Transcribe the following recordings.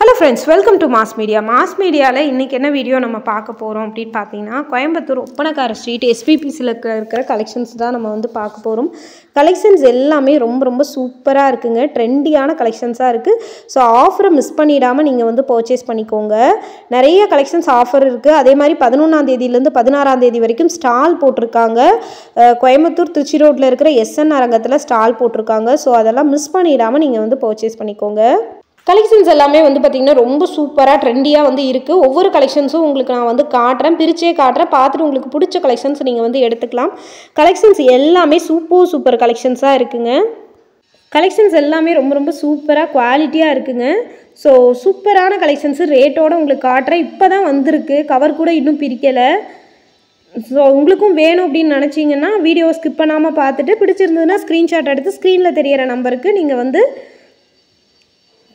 Hello friends, welcome to Mass Media. Mass Media la இன்னைக்கு என்ன video நம்ம பார்க்க போறோம் அப்படி பாத்தீங்கன்னா கோயம்புத்தூர் ஒப்பனக்கார ஸ்ட்ரீட் SPPC ல இருக்கிற கலெக்ஷன்ஸ் தான் நம்ம வந்து பார்க்க போறோம். கலெக்ஷன்ஸ் எல்லாமே ரொம்ப சூப்பரா இருக்குங்க. ட்ரெண்டியான கலெக்ஷன்ஸா இருக்கு. சோ ஆஃபரை மிஸ் பண்ணிடாம நீங்க வந்து பர்ச்சேஸ் பண்ணிக்கோங்க. நிறைய கலெக்ஷன்ஸ் ஆஃபர் இருக்கு. அதே மாதிரி 11ஆம் தேதியில இருந்து 16ஆம் தேதி வரைக்கும் ஸ்டால் போட்டுருக்காங்க. கோயம்புத்தூர் திருச்சி ரோட்ல இருக்கிற SN அரங்கத்துல ஸ்டால் போட்டுருக்காங்க. சோ அதெல்லாம் மிஸ் பண்ணிடாம நீங்க வந்து பர்ச்சேஸ் பண்ணிக்கோங்க. கலெக்ஷன்ஸ் எல்லாமே வந்து பாத்தீங்கன்னா ரொம்ப சூப்பரா ட்ரெண்டியா வந்து இருக்கு. ஒவ்வொரு கலெக்ஷன்ஸும் உங்களுக்கு நான் வந்து காட்றேன், பிரிச்சே காட்றேன். பார்த்துட்டு உங்களுக்கு பிடிச்ச கலெக்ஷன்ஸ் நீங்க வந்து எடுத்துக்கலாம். கலெக்ஷன்ஸ் எல்லாமே சூப்பர் கலெக்ஷன்ஸா இருக்குங்க. கலெக்ஷன்ஸ் எல்லாமே ரொம்ப சூப்பரா குவாலிட்டியா இருக்குங்க. ஸோ சூப்பரான கலெக்ஷன்ஸ் ரேட்டோட உங்களுக்கு காட்டுறேன். இப்போதான் வந்திருக்கு, கவர் கூட இன்னும் பிரிக்கல. ஸோ உங்களுக்கும் வேணும் அப்படின்னு நினச்சிங்கன்னா வீடியோ ஸ்கிப் பண்ணாமல் பார்த்துட்டு பிடிச்சிருந்ததுன்னா ஸ்க்ரீன்ஷாட் எடுத்து ஸ்க்ரீனில் தெரியிற நம்பருக்கு நீங்கள் வந்து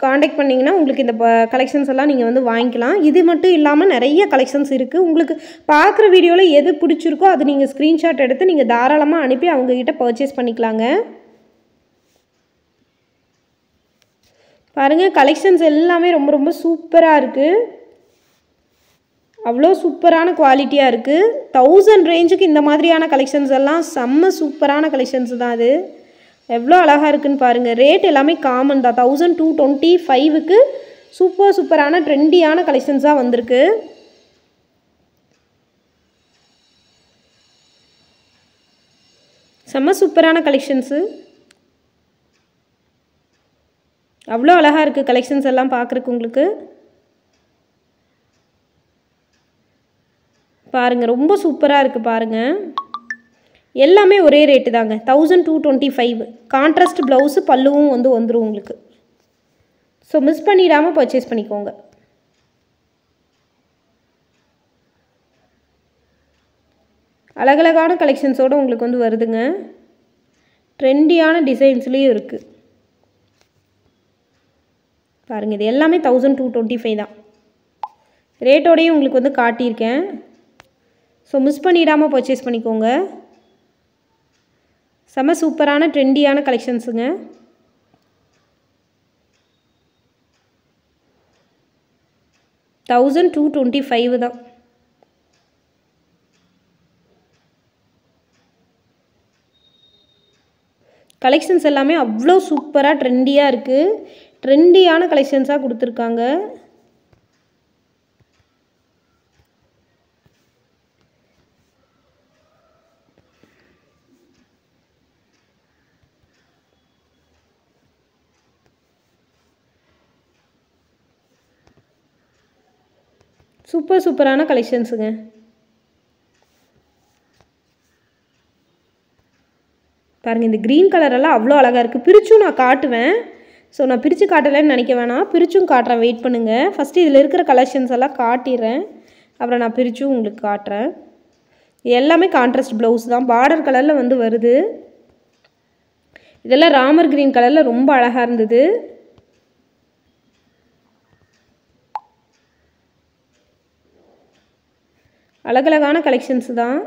காண்டாக்ட் பண்ணிங்கன்னா உங்களுக்கு இந்த கலெக்ஷன்ஸ் எல்லாம் நீங்கள் வந்து வாங்கிக்கலாம். இது மட்டும் இல்லாமல் நிறைய கலெக்ஷன்ஸ் இருக்குது. உங்களுக்கு பார்க்குற வீடியோவில் எது பிடிச்சிருக்கோ அது நீங்கள் ஸ்க்ரீன்ஷாட் எடுத்து நீங்கள் தாராளமாக அனுப்பி அவங்கக்கிட்ட பர்ச்சேஸ் பண்ணிக்கலாங்க. பாருங்கள், கலெக்ஷன்ஸ் எல்லாமே ரொம்ப சூப்பராக இருக்குது. அவ்வளோ சூப்பரான குவாலிட்டியாக இருக்குது. 1000 ரேஞ்சுக்கு இந்த மாதிரியான கலெக்ஷன்ஸ் எல்லாம் செம்ம சூப்பரான கலெக்ஷன்ஸ் தான். அது எவ்வளோ அழகாக இருக்குன்னு பாருங்கள். ரேட் எல்லாமே காமன் தான். 1225க்கு சூப்பரான ட்ரெண்டியான கலெக்ஷன்ஸாக வந்திருக்கு. செம்ம சூப்பரான கலெக்ஷன்ஸு. அவ்வளோ அழகாக இருக்குது கலெக்ஷன்ஸ் எல்லாம் பார்க்குறக்கு. உங்களுக்கு பாருங்கள், ரொம்ப சூப்பராக இருக்குது பாருங்கள். எல்லாமே ஒரே ரேட்டு தாங்க, 1225. கான்ட்ராஸ்ட் ப்ளவுஸு பல்லுவும் வந்து வந்துடும் உங்களுக்கு. ஸோ மிஸ் பண்ணிடாமல் பர்ச்சேஸ் பண்ணிக்கோங்க. அழகழகான கலெக்ஷன்ஸோடு உங்களுக்கு வந்து வருதுங்க. ட்ரெண்டியான டிசைன்ஸ்லேயும் இருக்குது பாருங்கள். இது எல்லாமே 1225 தான். ரேட்டோடையும் உங்களுக்கு வந்து காட்டியிருக்கேன். ஸோ மிஸ் பண்ணிடாமல் பர்ச்சேஸ் பண்ணிக்கோங்க. செம்ம சூப்பரான ட்ரெண்டியான கலெக்ஷன்ஸுங்க. $1225 தான். கலெக்ஷன்ஸ் எல்லாமே அவ்வளோ சூப்பராக ட்ரெண்டியாக இருக்குது. ட்ரெண்டியான கலெக்ஷன்ஸாக கொடுத்துருக்காங்க. சூப்பரான கலெக்ஷன்ஸுங்க. பாருங்கள், இந்த க்ரீன் கலரெல்லாம் அவ்வளோ அழகாக இருக்குது. பிரிச்சும் நான் காட்டுவேன். ஸோ நான் பிரித்து காட்டலைன்னு நினைக்க வேணாம், பிரிச்சும் காட்டுறேன். வெயிட் பண்ணுங்கள். ஃபஸ்ட்டு இதில் இருக்கிற கலெக்ஷன்ஸ் எல்லாம் காட்டிடுறேன், அப்புறம் நான் பிரிச்சும் உங்களுக்கு காட்டுறேன். எல்லாமே கான்ட்ராஸ்ட் ப்ளவுஸ் தான். பார்டர் கலரில் வந்து வருது. இதெல்லாம் ராமர் க்ரீன் கலரில் ரொம்ப அழகாக இருந்தது. அழகழகான கலெக்ஷன்ஸ் தான்.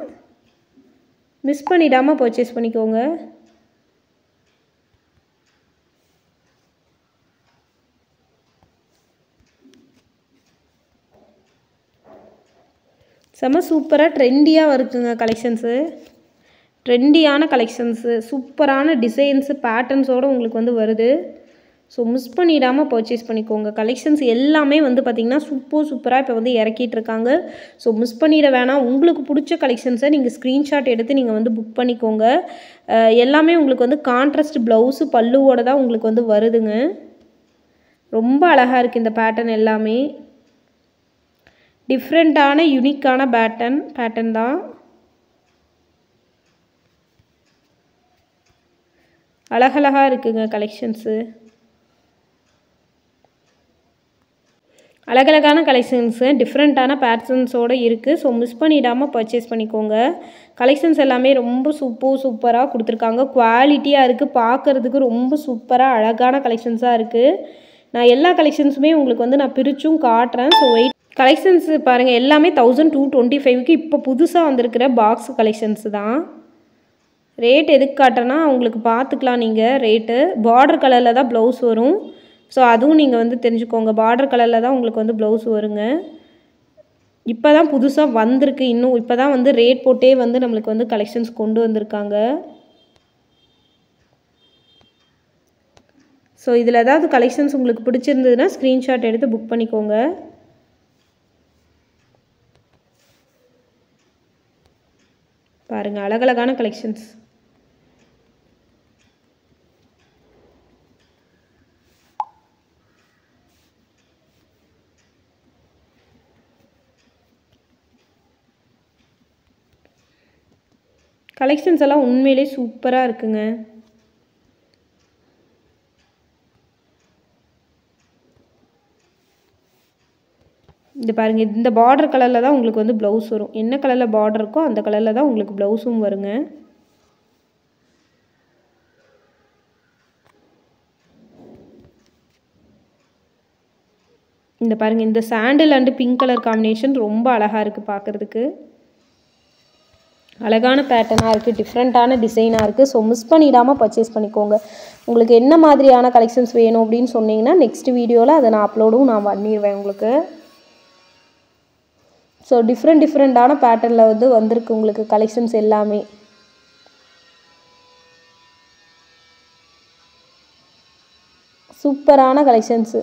மிஸ் பண்ணிடாமல் பர்ச்சேஸ் பண்ணிக்கோங்க. செம்ம சூப்பராக ட்ரெண்டியாக இருக்குங்க கலெக்ஷன்ஸு. ட்ரெண்டியான கலெக்ஷன்ஸு, சூப்பரான டிசைன்ஸு, பேட்டர்ன்ஸோடு உங்களுக்கு வந்து வருது. ஸோ மிஸ் பண்ணிடாமல் பர்ச்சேஸ் பண்ணிக்கோங்க. கலெக்ஷன்ஸ் எல்லாமே வந்து பார்த்திங்கன்னா சூப்பராக இப்போ வந்து இறக்கிட்டு இருக்காங்க. ஸோ மிஸ் பண்ணிட வேணாம். உங்களுக்கு பிடிச்ச கலெக்ஷன்ஸை நீங்கள் ஸ்க்ரீன்ஷாட் எடுத்து நீங்கள் வந்து புக் பண்ணிக்கோங்க. எல்லாமே உங்களுக்கு வந்து கான்ட்ராஸ்ட் ப்ளவுஸு பல்லுவோடு தான் உங்களுக்கு வந்து வருதுங்க. ரொம்ப அழகாக இருக்குது இந்த பேட்டர்ன். எல்லாமே டிஃப்ரெண்ட்டான யூனிக்கான பேட்டர்ன் தான். அழகழகாக இருக்குங்க கலெக்ஷன்ஸு. அழகழகான கலெக்ஷன்ஸு டிஃப்ரெண்ட்டான பேட்டர்ன்ஸோடு இருக்குது. ஸோ மிஸ் பண்ணிடாமல் பர்ச்சேஸ் பண்ணிக்கோங்க. கலெக்ஷன்ஸ் எல்லாமே ரொம்ப சூப்பராக கொடுத்துருக்காங்க. குவாலிட்டியாக இருக்குது. பார்க்குறதுக்கு ரொம்ப சூப்பராக அழகான கலெக்ஷன்ஸாக இருக்குது. நான் எல்லா கலெக்ஷன்ஸுமே உங்களுக்கு வந்து நான் பிரிச்சும் காட்டுறேன். So wait. கலெக்ஷன்ஸ் பாருங்கள், எல்லாமே 1225க்கு இப்போ புதுசாக வந்திருக்கிற பாக்ஸ் கலெக்ஷன்ஸ் தான். ரேட் எதுக்கு காட்டுறேன்னா உங்களுக்கு பார்த்துக்கலாம் நீங்கள் ரேட்டு. பார்டர் கலரில் தான் ப்ளவுஸ் வரும். ஸோ அதுவும் நீங்கள் வந்து தெரிஞ்சுக்கோங்க. பார்டர் கலரில் தான் உங்களுக்கு வந்து ப்ளவுஸ் வருங்க. இப்போ தான் புதுசாக வந்திருக்கு. இன்னும் இப்போ தான் வந்து ரேட் போட்டே வந்து நம்மளுக்கு வந்து கலெக்ஷன்ஸ் கொண்டு வந்திருக்காங்க. ஸோ இதில் ஏதாவது கலெக்ஷன்ஸ் உங்களுக்கு பிடிச்சிருந்ததுன்னா ஸ்க்ரீன்ஷாட் எடுத்து புக் பண்ணிக்கோங்க. பாருங்கள், அழகழகான கலெக்ஷன்ஸ். கலெக்ஷன்ஸ் எல்லாம் உண்மையிலே சூப்பராக இருக்குங்க. இது பாருங்கள், இந்த பார்டர் கலரில் தான் உங்களுக்கு வந்து ப்ளவுஸ் வரும். என்ன கலரில் பார்டர் இருக்கோ அந்த கலரில் தான் உங்களுக்கு ப்ளவுஸும் வருங்க. இந்த பாருங்கள், இந்த சாண்டில் அண்டு பிங்க் கலர் காம்பினேஷன் ரொம்ப அழகாக இருக்குது பார்க்குறதுக்கு. அழகான பேட்டர்னாக இருக்குது, டிஃப்ரெண்ட்டான டிசைனாக இருக்குது. ஸோ மிஸ் பண்ணிடாமல் பர்ச்சேஸ் பண்ணிக்கோங்க. உங்களுக்கு என்ன மாதிரியான கலெக்ஷன்ஸ் வேணும் அப்படின்னு சொன்னீங்கன்னா நெக்ஸ்ட் வீடியோவில் அதை நான் அப்லோடும் நான் பண்ணிடுவேன் உங்களுக்கு. ஸோ டிஃப்ரெண்ட்டான பேட்டர்னில் வந்து வந்திருக்கு உங்களுக்கு கலெக்ஷன்ஸ் எல்லாமே. சூப்பரான கலெக்ஷன்ஸு.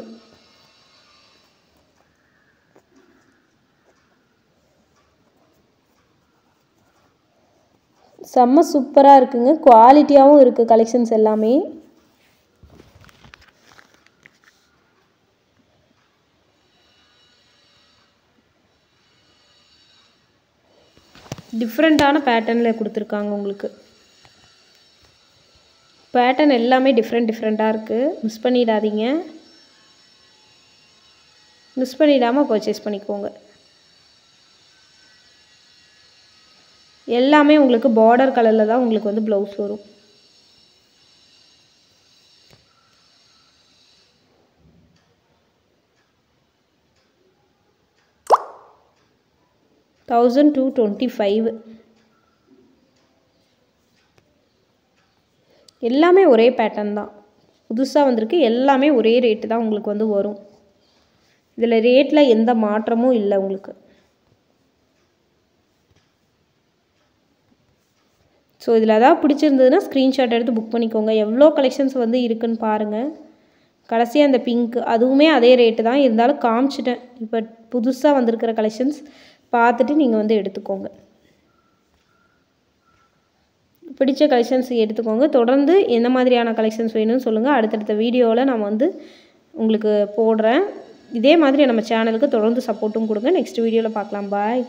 செம்ம சூப்பராக இருக்குங்க. குவாலிட்டியாகவும் இருக்குது கலெக்ஷன்ஸ் எல்லாமே. டிஃப்ரெண்ட்டான பேட்டர்னில் கொடுத்துருக்காங்க உங்களுக்கு. பேட்டர்ன் எல்லாமே டிஃப்ரெண்ட்டாக இருக்குது. மிஸ் பண்ணிடாதீங்க. மிஸ் பண்ணிடாமல் பர்ச்சேஸ் பண்ணிக்கோங்க. எல்லாமே உங்களுக்கு பார்டர் கலரில் தான் உங்களுக்கு வந்து ப்ளவுஸ் வரும். $1225. எல்லாமே ஒரே பேட்டர்ன் தான். புதுசாக வந்திருக்கு. எல்லாமே ஒரே ரேட்டு தான் உங்களுக்கு வந்து வரும். இதில் ரேட்டில் எந்த மாற்றமும் இல்லை உங்களுக்கு. ஸோ இதில் ஏதாவது பிடிச்சிருந்ததுன்னா ஸ்க்ரீன்ஷாட் எடுத்து புக் பண்ணிக்கோங்க. எவ்வளோ கலெக்ஷன்ஸ் வந்து இருக்குதுன்னு பாருங்கள். கடைசியாக அந்த பிங்க் அதுவுமே அதே ரேட்டு தான், இருந்தாலும் காமிச்சிட்டேன். இப்போ புதுசாக வந்திருக்கிற கலெக்ஷன்ஸ் பார்த்துட்டு நீங்கள் வந்து எடுத்துக்கோங்க. பிடிச்ச கலெக்ஷன்ஸ் எடுத்துக்கோங்க. தொடர்ந்து என்ன மாதிரியான கலெக்ஷன்ஸ் வேணும்னு சொல்லுங்கள். அடுத்தடுத்த வீடியோவில் நான் வந்து உங்களுக்கு போடுறேன். இதே மாதிரி நம்ம சேனலுக்கு தொடர்ந்து சப்போர்ட்டும் கொடுங்க. நெக்ஸ்ட் வீடியோவில் பார்க்கலாம். பாய்.